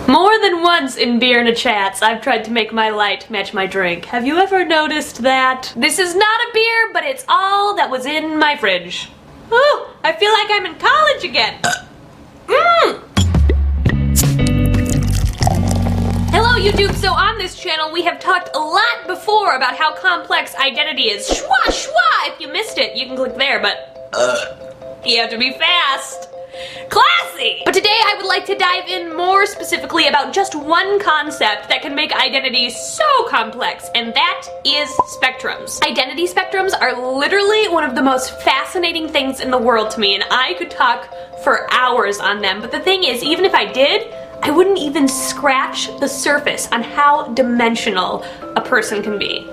More than once in Beer and a Chats, I've tried to make my light match my drink. Have you ever noticed that? This is not a beer, but it's all that was in my fridge. Oh, I feel like I'm in college again. Hello YouTube, so on this channel we have talked a lot before about how complex identity is. Schwa schwa! If you missed it, you can click there, but you have to be fast. Classy! But today I would like to dive in more specifically about just one concept that can make identity so complex, and that is spectrums. Identity spectrums are literally one of the most fascinating things in the world to me, and I could talk for hours on them, but the thing is, even if I did, I wouldn't even scratch the surface on how dimensional a person can be.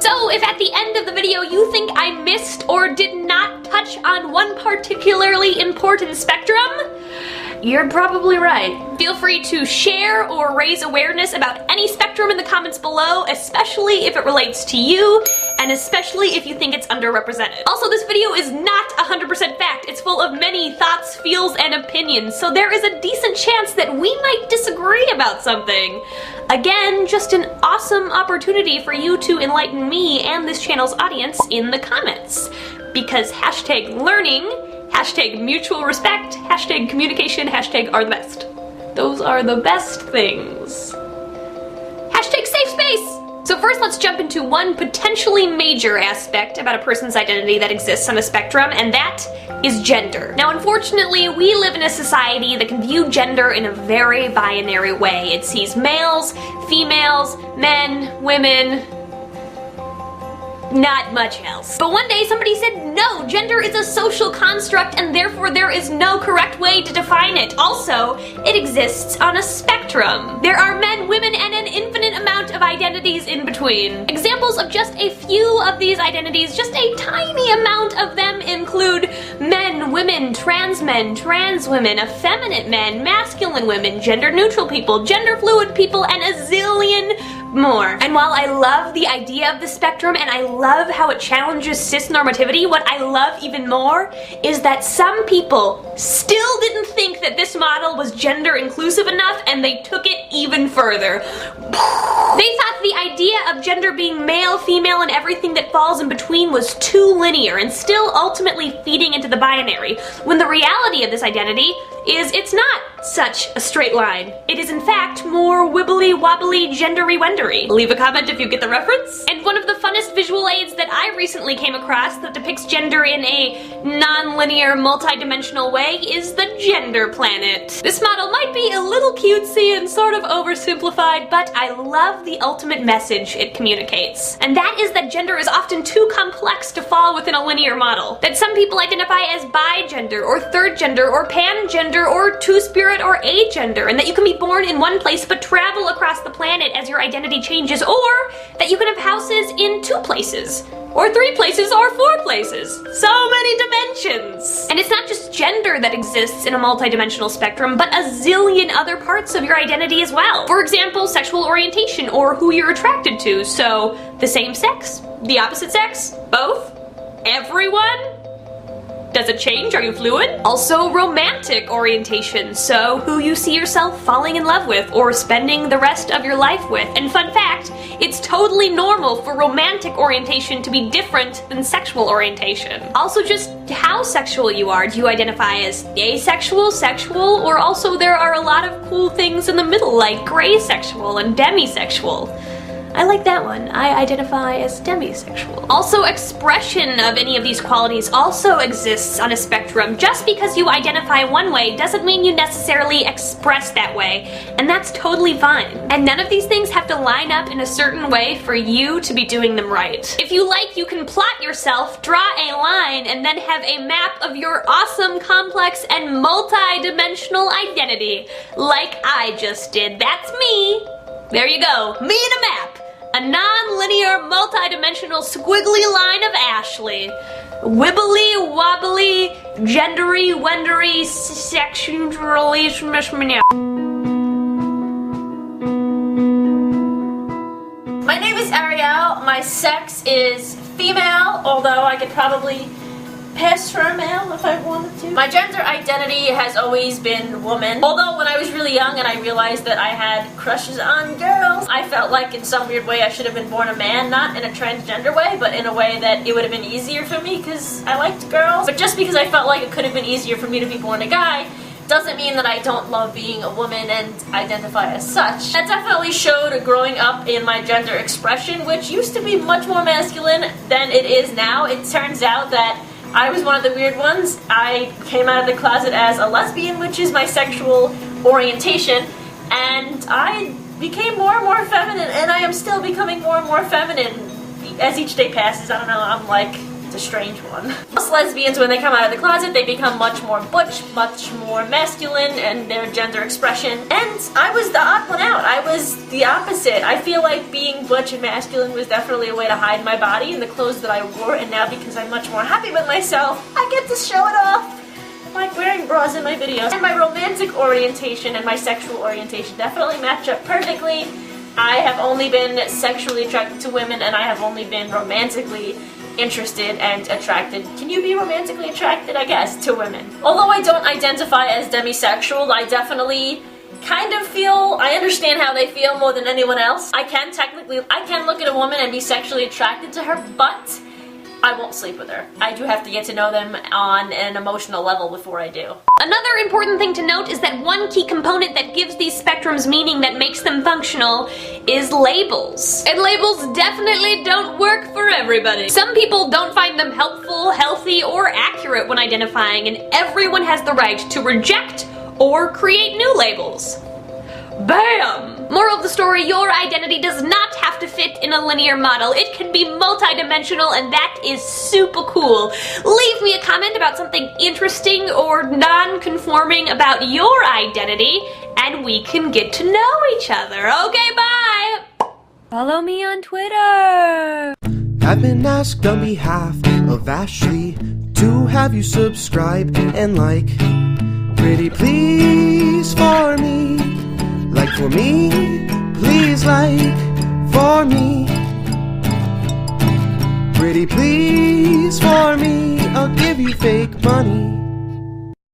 So if at the end of the video you think I missed or did not touch on one particularly important spectrum, you're probably right. Feel free to share or raise awareness about any spectrum in the comments below, especially if it relates to you, and especially if you think it's underrepresented. Also, this video is not 100% fact. It's full of many thoughts, feels, and opinions, so there is a decent chance that we might disagree about something. Again, just an awesome opportunity for you to enlighten me and this channel's audience in the comments. Because hashtag learning, hashtag mutual respect, hashtag communication, hashtag are the best. Those are the best things. Hashtag safe space! So first let's jump into one potentially major aspect about a person's identity that exists on a spectrum, and that is gender. Now unfortunately, we live in a society that can view gender in a very binary way. It sees males, females, men, women, not much else. But one day somebody said, no, gender is a social construct and therefore there is no correct way to define it. Also, it exists on a spectrum. There are men, women, and an infinite amount of identities in between. Examples of just a few of these identities, just a tiny amount of them, include men, women, trans women, effeminate men, masculine women, gender neutral people, gender fluid people, and a zillion more. And while I love the idea of the spectrum and I love how it challenges cis-normativity, what I love even more is that some people still didn't think that this model was gender inclusive enough, and they took it even further. They thought the idea of gender being male, female, and everything that falls in between was too linear and still ultimately feeding into the binary, when the reality of this identity is it's not such a straight line. It is in fact more wibbly wobbly gendery wendery. Leave a comment if you get the reference. And one of the funnest visual aids that I recently came across that depicts gender in a non-linear, multi-dimensional way is the Gender Planet. This model might be a little cutesy and sort of oversimplified, but I love the ultimate message it communicates. And that is that gender is often too complex to fall within a linear model. That some people identify as bi-gender, or third gender, or pan-gender, or two-spirit, or agender, and that you can be born in one place but travel across the planet as your identity changes, or that you can have houses in 2 places, or 3 places, or 4 places. So many dimensions! And it's not just gender that exists in a multidimensional spectrum, but a zillion other parts of your identity as well. For example, sexual orientation, or who you're attracted to. So, the same sex? The opposite sex? Both? Everyone? Does it change? Are you fluid? Also, romantic orientation, so who you see yourself falling in love with or spending the rest of your life with. And fun fact, it's totally normal for romantic orientation to be different than sexual orientation. Also, just how sexual you are. Do you identify as asexual, sexual, or also there are a lot of cool things in the middle like gray sexual and demisexual. I like that one. I identify as demisexual. Also, expression of any of these qualities also exists on a spectrum. Just because you identify one way doesn't mean you necessarily express that way, and that's totally fine. And none of these things have to line up in a certain way for you to be doing them right. If you like, you can plot yourself, draw a line, and then have a map of your awesome, complex, and multi-dimensional identity, like I just did. That's me. There you go, me and a map. A non-linear, multi-dimensional squiggly line of Ashley. Wibbly, wobbly, gendery, wendery, sexually, My name is Ariel. My sex is female, although I could probably pass for a male if I wanted to. My gender identity has always been woman. Although when I was really young and I realized that I had crushes on girls, I felt like in some weird way I should have been born a man, not in a transgender way, but in a way that it would have been easier for me because I liked girls. But just because I felt like it could have been easier for me to be born a guy doesn't mean that I don't love being a woman and identify as such. That definitely showed growing up in my gender expression, which used to be much more masculine than it is now. It turns out that I was one of the weird ones. I came out of the closet as a lesbian, which is my sexual orientation, and I became more and more feminine, and I am still becoming more and more feminine as each day passes. I don't know, I'm like a strange one. Most lesbians, when they come out of the closet, they become much more butch, much more masculine in their gender expression, and I was the odd one out. I was the opposite. I feel like being butch and masculine was definitely a way to hide my body and the clothes that I wore, and now because I'm much more happy with myself, I get to show it off, like wearing bras in my videos. And my romantic orientation and my sexual orientation definitely match up perfectly. I have only been sexually attracted to women, and I have only been romantically interested and attracted. Can you be romantically attracted, I guess, to women? Although I don't identify as demisexual, I definitely kind of feel, I understand how they feel more than anyone else. I can look at a woman and be sexually attracted to her, but I won't sleep with her. I do have to get to know them on an emotional level before I do. Another important thing to note is that one key component that gives these spectrums meaning that makes them functional is labels. And labels definitely don't work for everybody. Some people don't find them helpful, healthy, or accurate when identifying, and everyone has the right to reject or create new labels. Bam! Moral of the story, your identity does not have to fit in a linear model. It can be multidimensional, and that is super cool. Leave me a comment about something interesting or non-conforming about your identity, and we can get to know each other. Okay, bye! Follow me on Twitter. I've been asked on behalf of Ashley to have you subscribe and like. Pretty please for me. Like for me, please like for me. Pretty please for me, I'll give you fake money.